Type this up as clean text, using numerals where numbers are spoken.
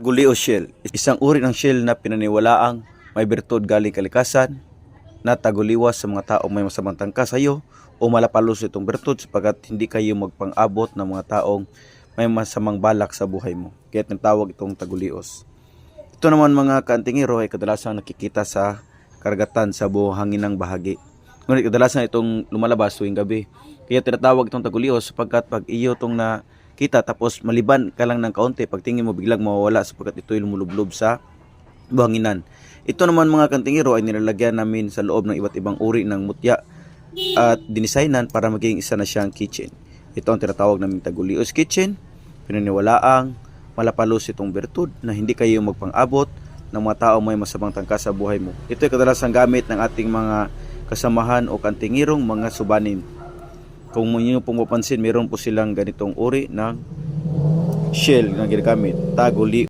Gulio shell, isang uri ng shell na pinaniwalaang may bertud galing kalikasan na taguliwas sa mga taong may masamang tangka sa iyo o malapalos itong bertud sapagat hindi kayo magpang-abot ng mga taong may masamang balak sa buhay mo. Kaya tinatawag itong tagulios. Ito naman mga kaantingero ay kadalasang nakikita sa karagatan sa buhanginang bahagi. Ngunit kadalasan itong lumalabas tuwing gabi. Kaya tinatawag itong tagulios sapagkat pag iyo itong nakita tapos maliban ka lang ng kaunti, pagtingin mo biglang mawawala sapagkat ito'y lumulublob sa buhanginan. Ito naman mga kantingero ay nilalagyan namin sa loob ng iba't ibang uri ng mutya at dinisaynan para maging isa na siyang kitchen. Ito ang tinatawag naming tagulios kitchen. Pinaniwalaang malapalos itong bertud na hindi kayo magpang-abot ng mga tao may masamang tangka sa buhay mo. Ito ay kadalasang gamit ng ating mga kasamahan o kantingirong mga subanin. Kung inyo pong mapansin, meron po silang ganitong uri ng shell na ginagamit, taguli.